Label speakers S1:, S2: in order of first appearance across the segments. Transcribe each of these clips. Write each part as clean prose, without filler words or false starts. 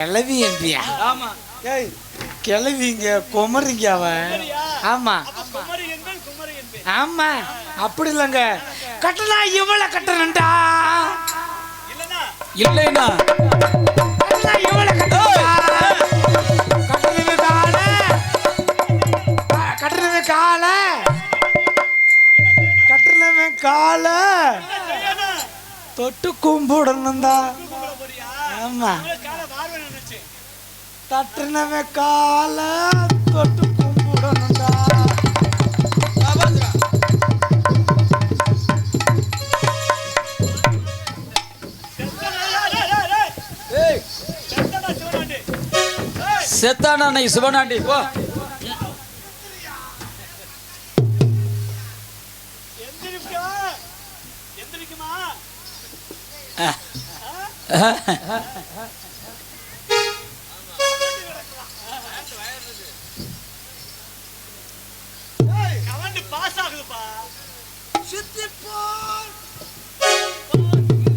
S1: கிளவி என்றியா?
S2: ஆமா.
S1: ஏய் கிளவிங்க குமரிங்க அவன். ஆமா ஆமா அப்படி இல்லைங்க. கட்டணா இவ்வளவு கட்டணண்டா
S2: இல்லைன்னா
S1: கட்டணா இவ்வளவு கட்டணவே கால கட்டணவே கால தொட்டு கும்பிடணும் தான். ஆமா தட்டுனவே கால தொட்டு கும்பிடணும் தான்.
S2: செத்தானா நீ சிவனாண்டி போ.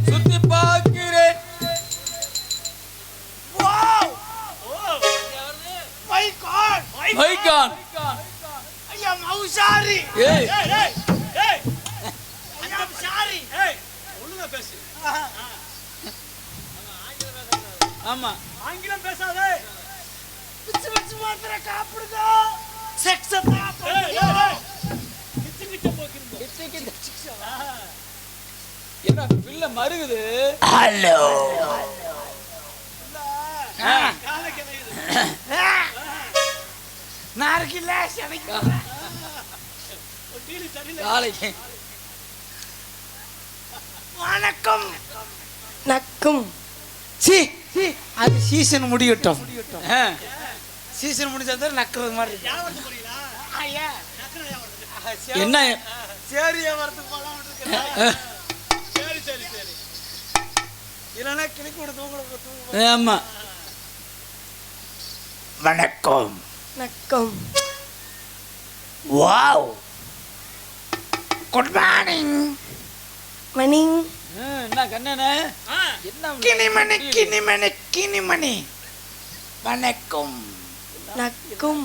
S2: சுத்தி பார்க்கிறேன். மைகான்
S1: ஐயா மௌசாரி.
S2: ஏய்
S1: ஐயா சாரி.
S2: ஒழுங்கா பேசு. ஆமா
S1: ஆங்கிலம் பேசாதே. பிச்சு பிச்சு மாத்திர காப்பிடுங்க. செக்ஸ்
S2: என்ன பிள்ளை மருகுது.
S1: ஹலோ நாளைக்கு
S2: நாளைக்கு
S1: வணக்கம் நக்கும். சி அது சீசன் முடியட்டும். சீசன் முடிஞ்சா நக்குறது மாதிரி
S2: என்ன
S1: சரி வரதுக்கு போலாம். சரி சரி சரி இல்லைன்னா கிளிக்கு கொடுத்து.
S2: ஆமா
S1: வணக்கம் வணக்கம். Wow good morning morning.
S2: என்ன கண்ணனே என்ன
S1: கிணிமணி கிணிமணி கிணிமணி வணக்கம் நக்கும்.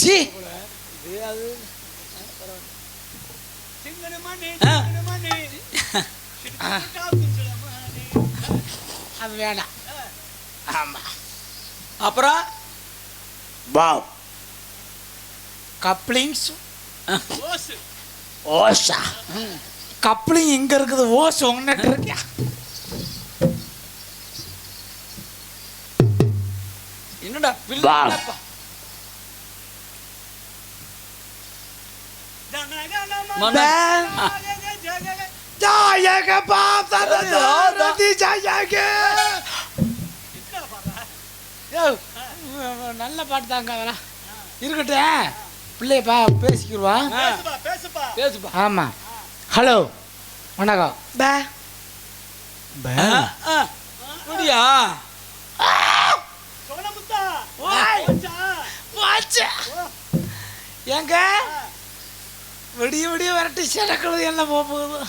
S1: சி
S2: அது
S1: அது வேணாம். ஆமா
S2: அப்புறம்
S1: வாவ் கப்ளிங்ஸ் ஓஷா. கப்ளிங் இங்க இருக்குது, ஓஸ் உங்ககிட்ட இருக்கியா?
S2: என்னடா பிள்ளை
S1: நல்ல பாட்டு தாங்க இருக்கட்டும். பிள்ளையப்பா பேசிக்கிடுவா.
S2: பேசுப்பா.
S1: ஆமா ஹலோ வணக்கம்.
S2: அப்படியா
S1: ஏங்க விடிய விடிய விரட்டி சிறக்கிறது என்ன போகுது.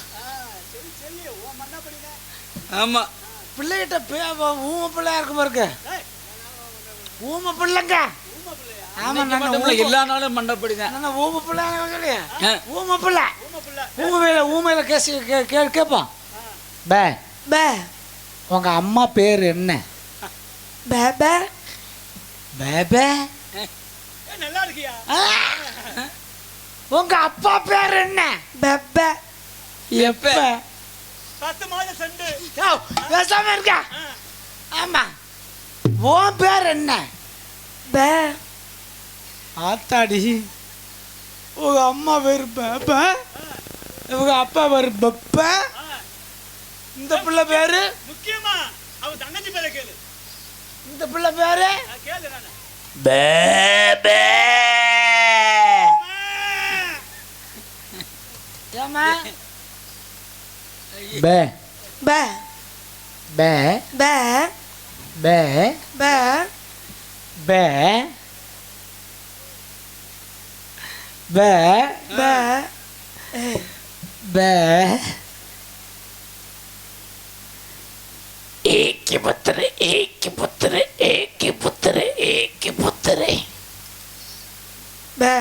S2: ஆமா
S1: பிள்ளைகிட்ட ஊம பிள்ளையா இருக்கும் பாருங்க. ஊம பிள்ளைங்க. ஆமா
S2: எல்லா நாளும் மண்டப்படிதான்.
S1: ஊம பிள்ளை ஊம பிள்ளை ஊமையில ஊமையில கேட்போம். பே பே உங்க அம்மா பேர் என்ன? Baby baby.
S2: நல்லா இருக்கியா?
S1: உங்க அப்பா பேர் என்ன? பேபே. எப்ப
S2: 10 மாதம் சென்று
S1: பேசாம இருக்கா? ஆமா உன் பேர் என்ன? பே ஆத்தாடி. உங்க அம்மா பேர் பேப, இவங்க அப்பா பேர் பப்ப, இந்த பிள்ளை பேரு
S2: முக்கியமா அவ தங்கச்சி பேரை கேளு.
S1: இந்த பிள்ளை பேரு
S2: கேளு. நானே
S1: பேபே. ஏமா பே பே பே பே பே பே பே பே பே பே ஏக்கி புத்திர ஏக்கி புத்திர ஏக்கி புத்திர ஏக்கி புத்திர பே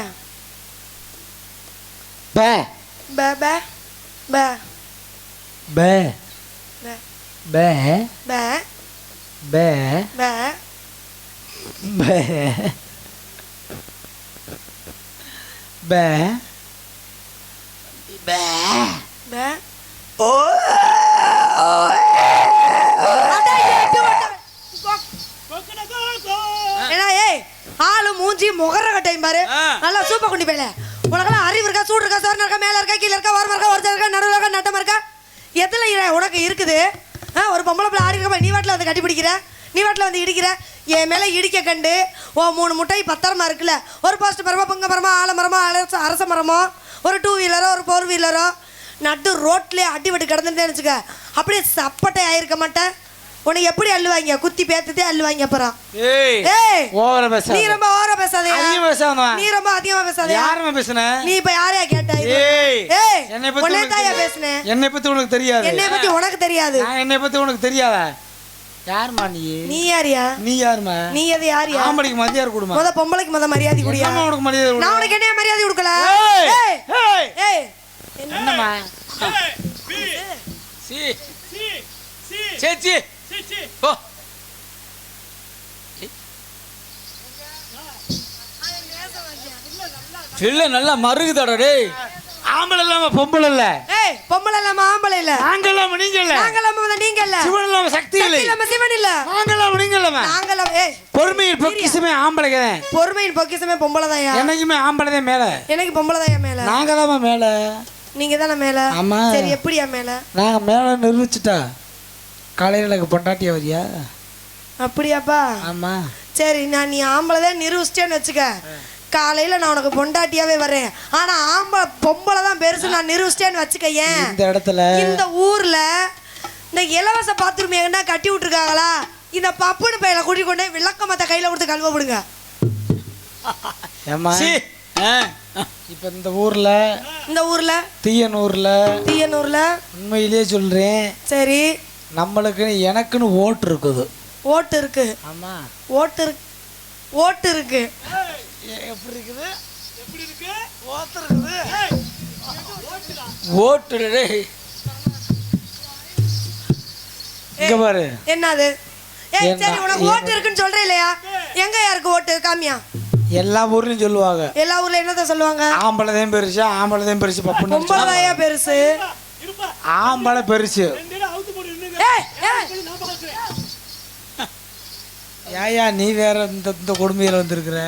S1: பே பே பே பே பே பே பே பே பே பே பே பே பே ஓ ஆளு மூஞ்சி முகர கட்டையும் பாரு நல்லா சூப்பர் கொண்டு போயில உனக்கெல்லாம் அறிவு இருக்கா சூடு இருக்கா சோறு இருக்கா மேல இருக்கா கீழே இருக்கா ஓரமா இருக்கா ஒருத்தர் இருக்கா நடுவில் இருக்கா நட்டமா இருக்கா எதுல உனக்கு இருக்குது ஒரு பொம்பளை பிள்ளை ஆடி இருக்க நீ வாட்டில் வந்து கட்டி பிடிக்கிற நீ வாட்டில் வந்து இடிக்கிற என் மேலே இடிக்க கண்டு ஓ 3 முட்டை பத்திரமா இருக்குல்ல ஒரு போஸ்ட் மரமோ பொங்க மரமோ ஆலமரமோ அரச மரமோ ஒரு 2 வீலரோ ஒரு 4 வீலரோ நட்டு ரோட்லேயே அடி வட்டு கிடந்துட்டே வச்சுக்க அப்படியே சப்பட்டை ஆயிருக்க மாட்டேன் உனக்கு எப்படி அள்ளுவாங்க குத்தி பேத்துட்டே அள்ளுவாங்க அப்புறம் நீ ரொம்ப ஓவரா பேசாதே நீ ரொம்ப அதிகமா பேசாதே
S3: யாரமா பேசுன
S1: நீ இப்ப யாரையா கேட்ட உன்னை தாயா பேசுனேன்
S3: என்னை பத்தி உனக்கு தெரியாது
S1: என்னை பத்தி உனக்கு தெரியாது
S3: என்னை பத்தி உனக்கு தெரியாதா யாருமா
S1: நீ யாரியா
S3: நீ யாருமா
S1: நீ எது யாரியா
S3: ஆம்பளைக்கு மரியாதை கொடுமா
S1: முத பொம்பளைக்கு முத மரியாதை குடியா
S3: உனக்கு மரியாதை
S1: நான் உனக்கு என்ன மரியாதை கொடுக்கல
S3: என்னம்மா சி சேச்சி போ
S2: இல்ல நல்லா மருகுதடா டேய்
S3: ஆம்பளை இல்லாம பொம்பளை இல்ல
S1: பொம்பளை இல்லாம ஆம்பளை இல்ல
S3: நாங்க இல்லாம நீங்க இல்ல
S1: நாங்க இல்லாம நீங்க இல்ல
S3: சிவன் இல்லாம சக்தி இல்ல
S1: இல்லாம சிவன் இல்ல
S3: நாங்க இல்லாம நீங்க இல்ல
S1: நாங்க இல்லாம
S3: பொறுமையின் பொக்கிஷமே ஆம்பளைங்க தான்
S1: பொறுமையின் பொக்கிஷமே பொம்பளை தான்யா
S3: எனக்குமே ஆம்பளை தான் மேல
S1: எனக்கு பொம்பளை தான்யா மேல
S3: நாங்க தான் மேல
S1: நீங்க தானே மேல
S3: ஆமா
S1: சரி எப்படியா மேல
S3: நாங்க மேல நிரூபிச்சிட்டா காலையில எனக்கு பொண்டாட்டியா வரியா
S1: அப்படியாப்பா
S3: ஆமா
S1: சரி நீ ஆம்பளை தான் நிரூபிச்சிட்டேன்னு வச்சுக்க காலையில நான் உனக்கு பொண்டாட்டியாவே வரேன் ஆனா பொம்பளை தான் பெருசு நான் நிரூபிச்சிட்டேன்னு வச்சுக்க ஏன்
S3: இந்த இடத்துல
S1: இந்த ஊர்ல இந்த இலவச பாத்ரூம் எங்கன்னா கட்டி விட்டுருக்காங்களா இந்த பப்புனு பையனை கூட்டி கொண்டு விளக்கமத்த கையில கொடுத்து கழுவ விடுங்க
S3: ஏமா இப்ப இந்த ஊர்ல தீயனூர்ல உண்மையிலேயே சொல்றேன்
S1: சரி நம்மளுக்கு
S3: எனக்குன்னு ஓட்டு இருக்குது
S1: ஓட்டு இருக்கு
S3: ஆமா
S1: ஓட்டு இருக்கு
S3: எப்படி இருக்குது
S2: ஓட்டு இருக்குது
S3: ஓட்டு இங்க பாரு
S1: என்னது சரி உனக்கு ஓட்டு இருக்குன்னு சொல்றே இல்லையா எங்க யாருக்கு ஓட்டு காமியா
S3: எல்லா ஊர்லயும் சொல்லுவாங்க
S1: எல்லா ஊர்ல என்னதான் சொல்லுவாங்க
S3: ஆம்பளை தான் பெருசு பப்புன்னு
S1: பொம்பளையா பெருசு
S3: ஆம்பளை பெருசு ஏயா நீ வேற இந்த கொடுமையில வந்திருக்கிற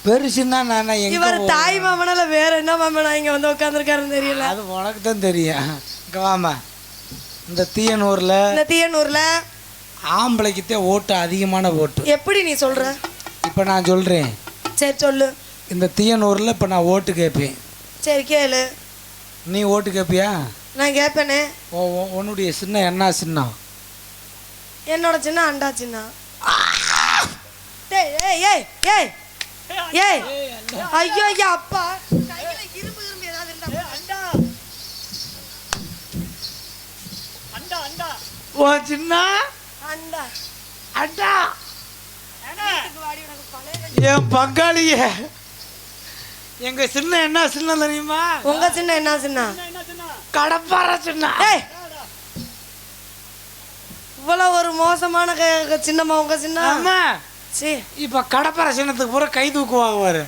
S3: பெருசுன்னா நான்
S1: இவர் தாய் மாமனால வேற என்ன மாமனா இங்க வந்து உட்காந்துருக்காருன்னு தெரியல
S3: அது உனக்கு தான் தெரியும் இங்க வாமா இந்த தீயனூர்ல ஆம்பளைக்குத்தான் ஓட்டு அதிகமான ஓட்டு
S1: எப்படி நீ சொல்ற
S3: இப்ப நான் சொல்றேன்
S1: சரி சொல்லு
S3: இந்த தீயனூர்ல இப்ப நான் ஓட்டு கேட்பேன்
S1: சரி கேளு
S3: நீ ஓட்டு கேட்பியா
S1: நான் கேட்பேனே
S3: உன்னுடைய சின்ன என்ன சின்னம்
S1: என்னோட சின்ன அண்டா சின்ன ஐயோ ஐயா அப்பா கையில இரும்பு ஏதாவது இருந்தா
S2: அண்டா
S3: ஓ சின்ன
S1: அண்டா
S3: அண்டா என் பங்காளிய எங்க சின்ன என்ன சின்ன தெரியுமா
S1: உங்க சின்ன என்ன சின்ன
S3: கடப்பார சின்ன
S1: இவ்வளவு ஒரு மோசமான சின்னமா உங்க சின்ன
S3: ஆமா இப்ப கடப்பார சின்னத்துக்கு பூரா கை தூக்குவாங்க பாரு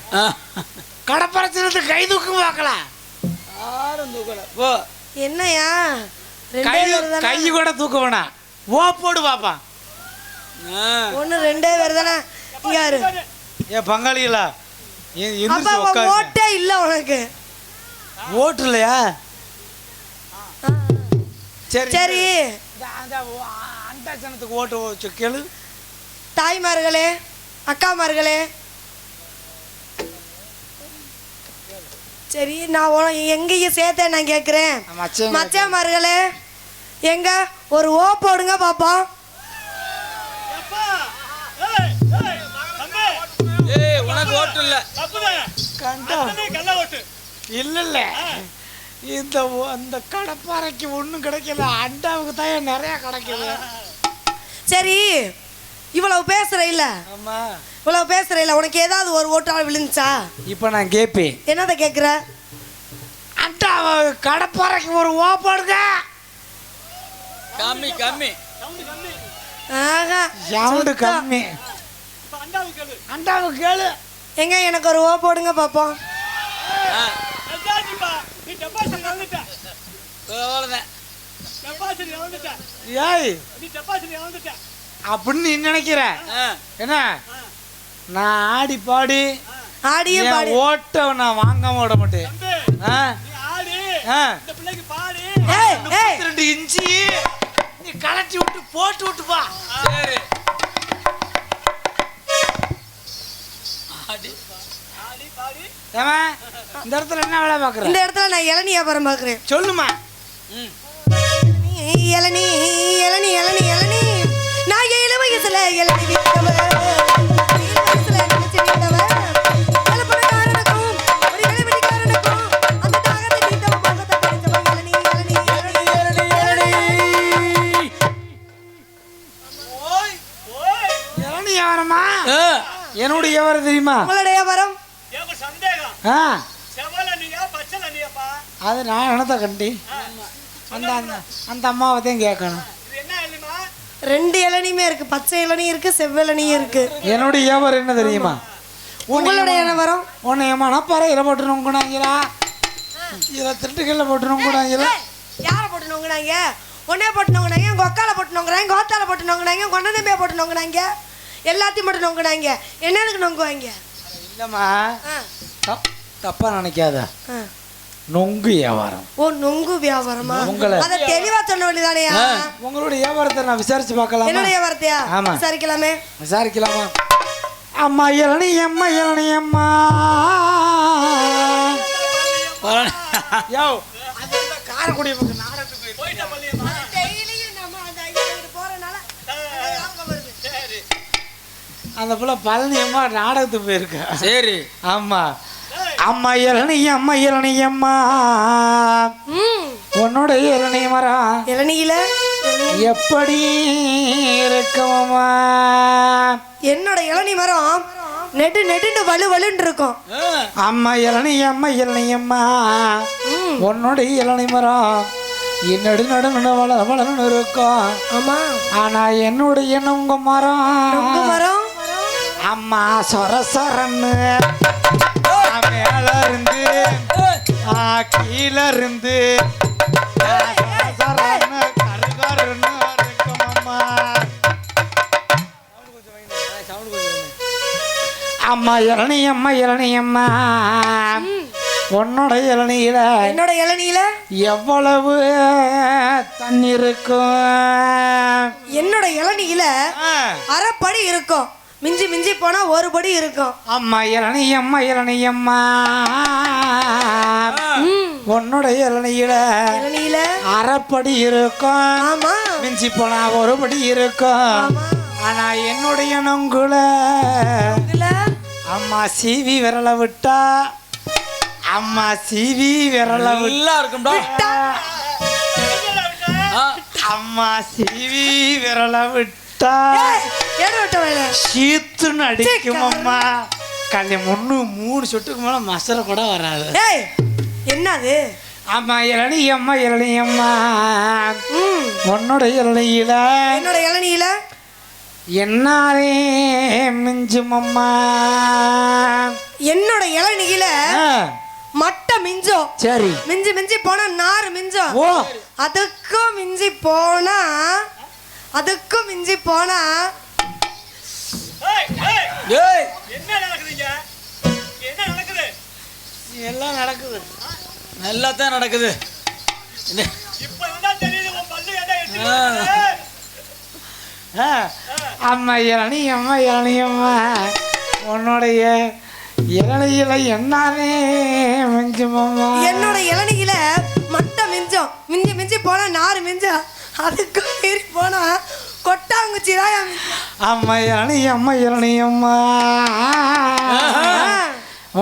S3: கடப்பார சின்னத்துக்கு கை தூக்குவாங்கள
S2: யாரும் தூக்கல
S1: என்னையா
S3: கை கூட தூக்க வேணாம் ஓ போடு பாப்பா
S1: ஒண்ணு 2 பேர் தானே இங்க யாரு
S3: ஏன் பங்காளிகளா
S1: ஓட்டே இல்ல உனக்கு
S3: ஓட்டு இல்லையா சரி அண்டா சின்னத்துக்கு ஓட்டு கேளு
S1: தாய்மார்களே அக்காமார்களே சரி நான் எங்கேயும் சேர்த்தேன் நான் கேட்குறேன் மச்சாமார்களே எங்க ஒரு ஓ போடுங்க பாப்போம்
S2: உனக்கு ஓட்டு இல்ல
S3: இல்ல அந்த கடப்பாறைக்கு ஒன்றும் கிடைக்கல, அண்டாவுக்கு தான் நிறைய கிடைக்குது.
S1: சரி, இவ்வளவு பேசுற இல்ல,
S3: ஆமா,
S1: இவ்வளவு பேசுற இல்ல, உனக்கு ஏதாவது ஒரு ஓட்டால் விழுந்துச்சா?
S3: இப்போ நான் கேட்பேன்.
S1: என்னத கேக்குற?
S3: அண்டா கடப்பாறைக்கு ஒரு ஓப்படுங்க.
S2: கம்மி கம்மி
S1: ஆஹா,
S3: சவுண்டு கம்மி. அண்டாவுக்கு கேளு.
S1: எங்க எனக்கு ஒரு ஓ போடுங்க பாப்போம்.
S3: ஏய் அப்படின்னு நீ நினைக்கிற என்ன? நான் ஆடி பாடி
S1: ஆடியும் பாடி
S3: ஓட்ட நான் வாங்காம விட மாட்டேன். 32 இன்ச்சு நீ கலட்டி விட்டு போட்டு விட்டுப்பா.
S2: சரி
S3: ஏமா இந்த இடத்துல என்ன வேலை பார்க்குற?
S1: இந்த இடத்துல நான் இளநீ வியாபாரம் பார்க்குறேன்.
S3: சொல்லுமா.
S1: இளநீ இளநீ இளநீ இளநீ நான் 7 வயசுல இளநீ வித்தவ, 7 வயசுல நினைச்சு வித்தவ, பணக்காரனுக்கும் ஒரு இளவெடிக்காரனுக்கும் அந்த தாகத்தை தீர்த்தவ, மோகத்தை பறிச்சவ, இளநீ இளநீ இளநீ இளநீ இளநீ.
S3: இளநீ வியாபாரமா? என்னுடைய வியாபாரம் தெரியுமா?
S1: உங்களுடைய வியாபாரம்?
S3: அது நான் என்னத்த கண்டி அந்த அந்த அம்மாவை தான் கேட்கணும்.
S1: 2 இளநியுமே இருக்கு, பச்சை இளநீ இருக்கு, செவ்வெளநீ இருக்கு.
S3: என்னுடைய வியாபாரம் என்ன தெரியுமா?
S1: உங்களுடைய வியாபாரம்?
S3: உன்னை ஏமானா பறையில போட்டு நோங்குனாங்களா, இதை திருட்டுக்கல்ல போட்டு நோங்குனாங்களா?
S1: யாரை போட்டு நோங்குனாங்க? உன்னே போட்டு நோங்குனாங்க, உங்க ஒக்கால போட்டு நோங்குனாங்க, கோத்தால போட்டு நோங்குனாங்க, கொண்டதம்பியா போட்டு நோங்குனாங்க, எல்லாத்தையும் போட்டு நோங்குனாங்க. என்னதுக்கு நோங்குவாங்க?
S3: இல்லம்மா, தப்பா நினைக்காத, நொங்கு வியாபாரம்.
S1: ஓ, நொங்கு வியாபாரமா?
S3: உங்களை
S1: அத தெளிவா சொன்ன வழிதானே.
S3: உங்களுடைய வியாபாரத்தை நான் விசாரிச்சு பார்க்கலாம்.
S1: என்னுடைய வியாபாரத்தையா?
S3: ஆமா,
S1: விசாரிக்கலாமே.
S3: விசாரிக்கலாமா? அம்மா இளநீ அம்மா இளநீ அம்மா. யோ காரக்குடி பக்கம் நாடகத்துக்கு
S1: டெய்லியும் நம்ம அந்த ஐயா போறனால வருது.
S3: சரி, அந்த புள்ள பழனி அம்மா நாடகத்துக்கு போயிருக்கா.
S2: சரி,
S3: ஆமா. அம்மா இளநீ அம்மா இளநீ அம்மா, உன்னோட இளநீ மரம்
S1: இளநீல
S3: எப்படி இருக்கமாமா?
S1: என்னோட இளநீ மரம் நெடு நெடுன்னு வலு வலுன்னு இருக்கும்.
S3: அம்மா இளநீ அம்மா இளநீ அம்மா, உன்னோட இளநீ மரம் நடு நடு வளர வளர்னு இருக்கும்.
S1: ஆமா,
S3: ஆனா என்னுடைய நொங்கு மரம்
S1: மரம்
S3: அம்மா சொர சொரன்னு மேல இருந்து கீழ இருந்து கருகருன்னு இருக்கும் அம்மா. அம்மா இளநீ அம்மா இளநீ அம்மா, உன்னோட இளநீல
S1: என்னோட இளநீல
S3: எவ்வளவு தண்ணி இருக்கும்?
S1: என்னோட இளநீல அரைப்படி இருக்கும், மிஞ்சி மிஞ்சி போனா ஒரு படி இருக்கும்.
S3: அம்மா இளநீ அம்மா இளநீ அம்மா, உன்னோட இளநீல
S1: இளநீல
S3: அரைப்படி இருக்கும்.
S1: ஆமா,
S3: மிஞ்சி போனா ஒரு படி இருக்கும். ஆனா என்னுடைய நொங்குல அம்மா சீவி விரல விட்டா, அம்மா சீவி விரல
S2: நல்லா இருக்கும்டா.
S3: அம்மா சீவி விரல விட்டா சீத்துன்னு அடிக்கும் அம்மா. கல்வி 3 சொட்டுக்கு மேல மசாலா கூட வராது.
S1: என்னது?
S3: அம்மா இளநீ அம்மா இளநீ அம்மா, உன்னோட இளநீல
S1: என்னோட இளநீல
S3: என்னாலே மிஞ்சும் அம்மா.
S1: என்னோட இளநீல மட்டை மிஞ்சம்.
S3: சரி,
S1: மிஞ்சி மிஞ்சி போனா நார் மிஞ்சம்.
S3: ஓ,
S1: அதுக்கும் மிஞ்சி போனா, அதுக்கும் மிஞ்சி போனா
S2: என்ன நடக்குதுங்க? என்ன நடக்குது?
S3: எல்லாம் நடக்குது,
S2: நல்லா தான் நடக்குது.
S3: அம்மா இளநீ அம்மா இளநீ அம்மா, உன்னுடைய இளநியில என்னாலே மிஞ்சும் அம்மா.
S1: என்னோட இளநியில மட்டை மிஞ்சம், மிஞ்சி மிஞ்சி போனா நார் மிஞ்சம், அதுக்கு மீறி போனா கொட்டாங்குச்சி தான்.
S3: அம்மா இளநீ அம்மா இளநீ அம்மா,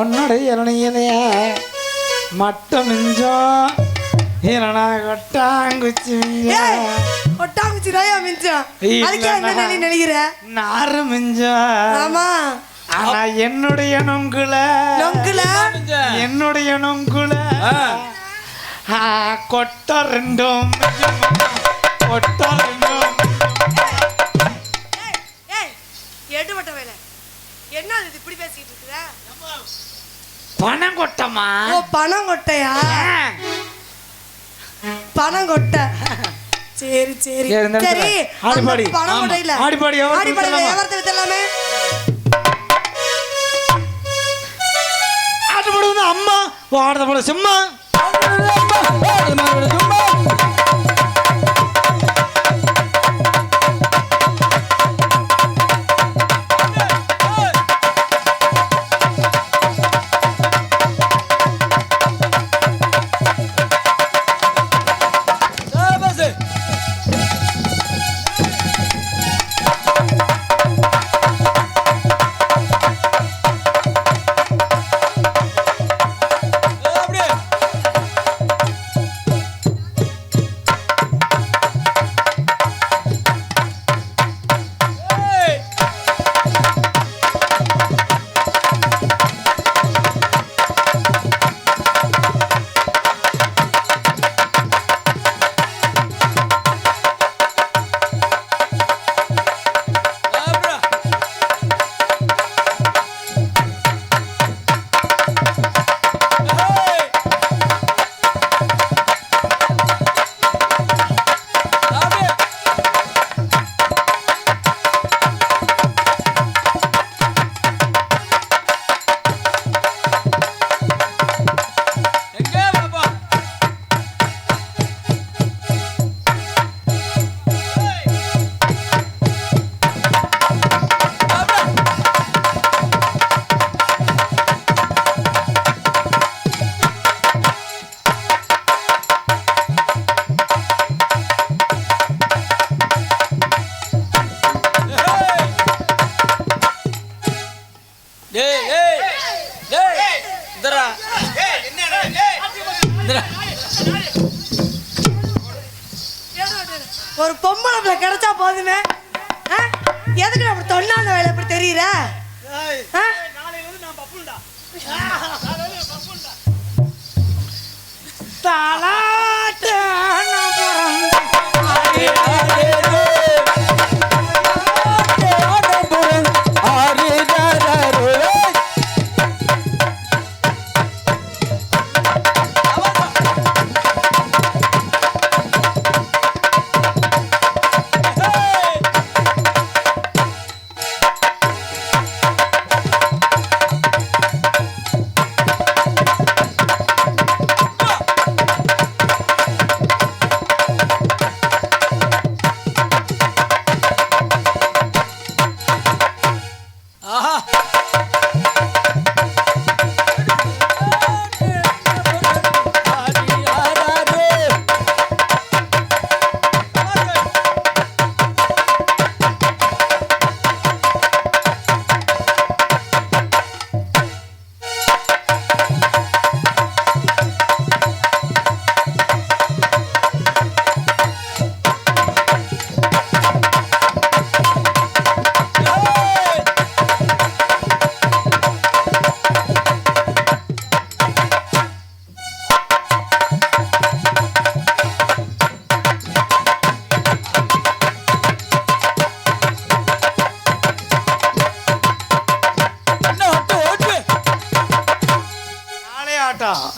S3: உன்னோட இளநியில மட்டை மிஞ்சம், இல்லைனா கொட்டாங்குச்சி
S1: ஏய் ஒட்டாங்குச்சி ராயா மிஞ்சம் அதுக்கு என்ன நீ நினைக்கிற
S3: நாறு மிஞ்சம்
S1: ஆமா
S3: ஆனா என்னுடைய நொங்குல என்னுடைய நொங்குல கொட்ட ரெண்டும் கொட்ட ரெண்டும்
S1: எடுபட்ட வேலை என்ன இது இப்படி பேசிட்டு இருக்குற
S3: பணம் கொட்டமா
S1: ஓ பணம் கொட்டையா பணம் கொட்டை சரி சரி சரி
S3: ஆடிப்பாடி
S1: பணம் கொட்டை இல்ல
S3: ஆடிப்பாடி
S1: எவர்த்த வித்தலாமே
S3: ஆடிப்பாடி வந்து அம்மா வாடத போல சும்மா
S1: ஒரு பொம்பளை பிள்ளை கிடைச்சா போதுமே எதுக்கு அப்படி தொண்ணாந்த வேலை எப்படி தெரியுற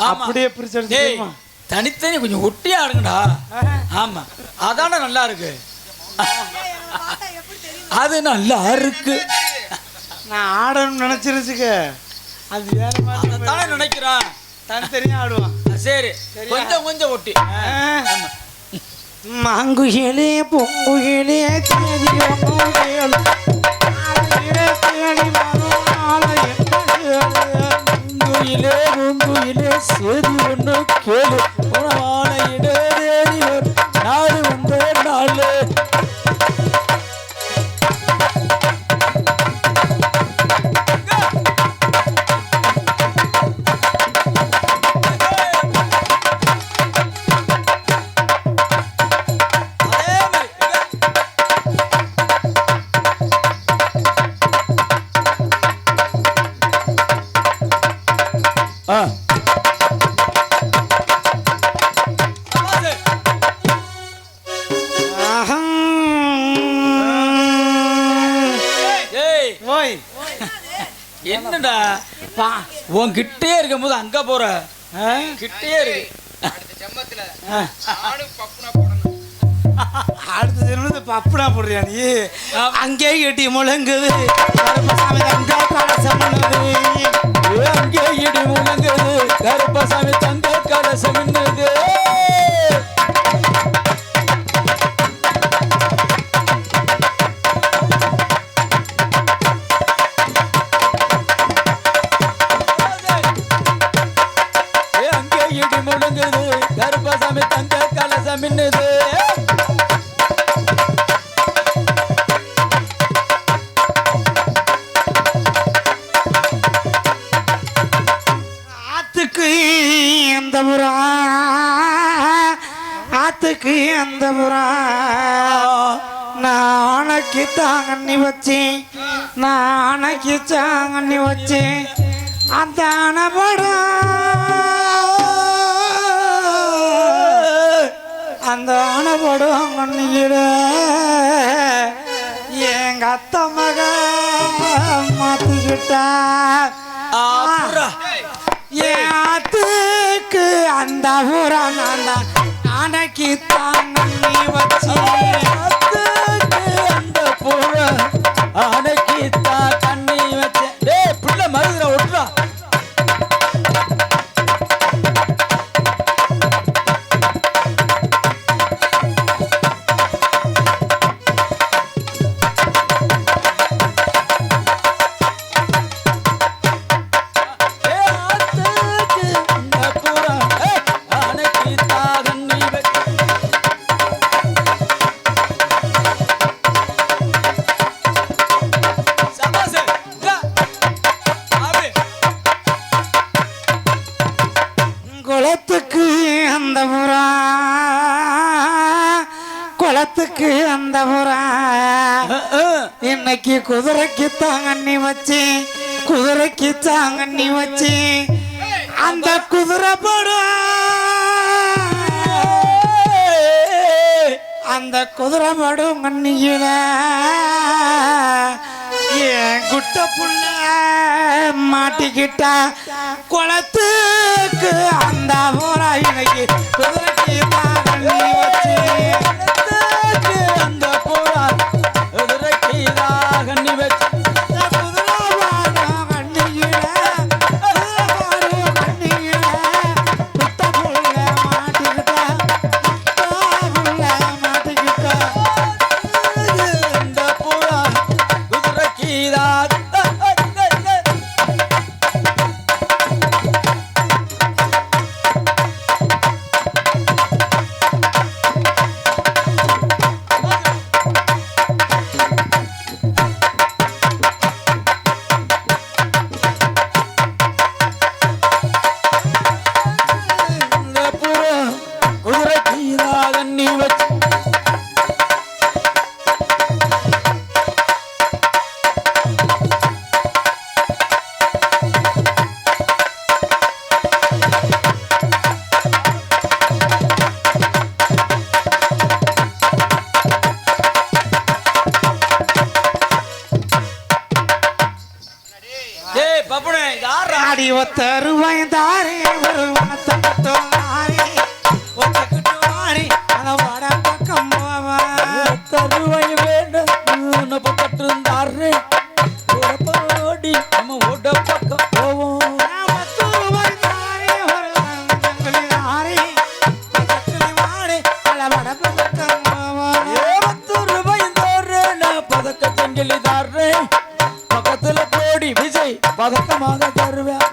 S3: அப்படியே பிரிச்சு
S2: தனித்தனி கொஞ்சம் ஒட்டியா ஆடுங்கடா. ஆமா அதான நல்லா இருக்கு. அது நல்லா இருக்கு.
S3: நான் ஆடணும்னு நினைச்சிருச்சுக்க அது வேற மாதிரி
S2: தானே நினைக்கிறான்.
S3: தனித்தனியா ஆடுவான்.
S2: சரி கொஞ்சம் கொஞ்சம் ஒட்டி. ஆமா
S3: மாங்குயிலே பொங்குயிலே தேதி ஒன்று கேளு
S2: குயிலே பூங்குயிலே சேதி ஒன்று கேளு உணவான இடேறி நாடு வந்த நாள். என்னடா உன் கிட்டே இருக்கும் போது அங்க போற கிட்டே இருக்கு.
S3: அடுத்த ஜென்மத்து பப்புனா போடுறியா நீ? அங்கே இடி முழங்குது கருப்பசாமி தங்க கலசம்
S2: அங்கே இடி முழங்குது கருப்பசாமி தங்க கலசம் மின்னுது. அங்கே இடி முழங்குது கருப்பசாமி தங்க கலசம் மின்னுது.
S3: அந்த புறா ஆத்துக்கு அந்த புறா நாளைக்கு தாங்கண்ணி வச்சேன் நாளைக்கு தாங்கண்ணி வச்சேன் அந்த அணபடம் அந்த அணபடம் கண்ணிக்கிட எங்க அத்தை மக மாத்திக்கிட்டா ஏத்துக்கு அந்த புறம் அன்னைக்கு தாங்கி வச்சு
S2: அந்த புறம் அன்னைக்கு தான் தண்ணி வச்சேன். டேய் பிள்ளை மருதுல விட்டுறா.
S3: குளத்துக்கு அந்த புறா குளத்துக்கு அந்த புறா இன்னைக்கு குதிரைக்கு தாங்கண்ணி வச்சு குதிரைக்கு தாங்கண்ணி வச்சு அந்த குதிரை படம் அந்த குதிரை படம் கண்ணியில என் குட்ட புள்ள மாட்டிக்கிட்டா குளத்துக்கு அந்த போரா இன்னைக்கு குதிரைக்கு தாங்கண்ணி வச்சு
S2: அந்த போரா குதிரைக்கு தாங்கண்ணி வச்சு
S3: அடி ஒத்தருவாய் தாரே ஒரு வனத்தோரி ஒத்தக்கிட்டு வாரி அந்த வட பக்கம் போவா
S2: தருவாய் வேண்டும் பக்கத்து இருந்தாரு ஓடி நம்ம ஓட பக்கம் போவோம்.
S3: ஒத்தருவாய் தாரே ஒரு வனத்தோரி ஒத்தக்கிட்டு வாரி அந்த வட பக்கம் போவா
S2: ரூபாய் நான் பதக்க செஞ்சலி தாரு பக்கத்துல போடி விஜய் பதக்கமாக தருவேன்.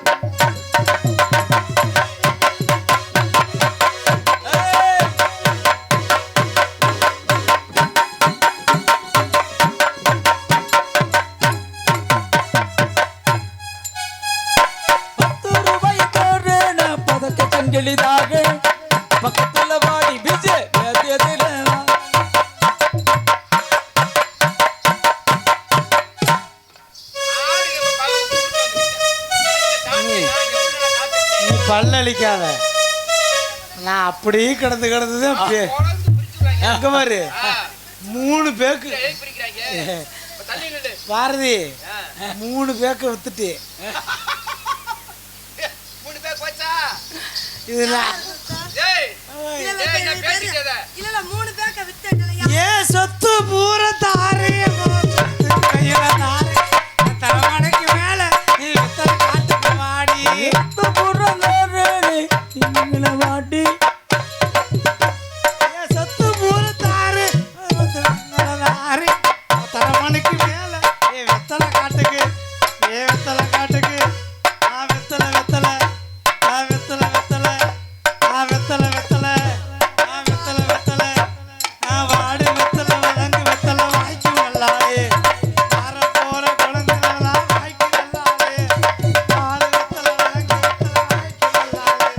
S2: பதக்க செஞ்சலிதாக பக்கத்துல வாடி விஜய்
S3: பல்லளிக்காத நான் அப்படியே கிடந்து கிடந்துதான் எங்க மாதிரி 3 பேருக்கு பாரதி 3 பேக்க வித்துட்டு இதுல
S1: இல்ல 3 பேக்க வித்துட்டலையா
S3: ஏ சொத்து பூரா தாரே கையில தாரே தரமணிக்கு மேல நீ வித்தல காட்டுக்கு வாடி
S2: வாட்டி
S3: ஏ சொத்து பூரா தாரே தரமணிக்கு மேல ஏ வித்தல காட்டுக்கு ஆ வித்தல ஆ வித்தல ஆ வித்தல ஆ வித்தல ஆ வாடி வித்தல வதங்கு வித்தல வாய்க்கு நல்லாயே ஆற போற குழந்தைகளெல்லாம் வாய்க்கு நல்லாயே வாடி வித்தல வதங்கு வித்தல வாய்க்கு நல்லாயே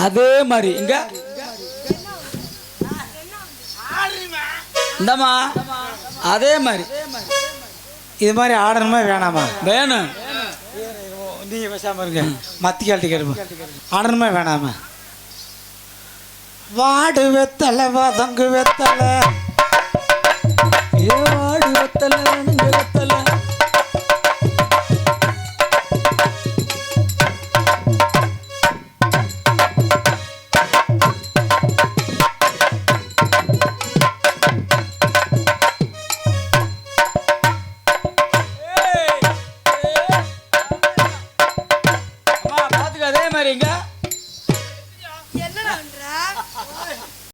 S2: அதே மாதிரி இங்க இந்தம்மா அதே மாதிரி
S3: இது மாதிரி ஆடணுமா வேணாமா
S2: வேணும்.
S3: நீங்க பேசாம இருங்க மத்தி கால்ட்டி கேட்போம் ஆடணுமா வேணாமா வாடு வெத்தலை வதங்கு வெத்தலை
S2: ஏ வாடி வெத்தல நெஞ்ச வெத்தல பாத்துக்க அதே மாதிரி இங்க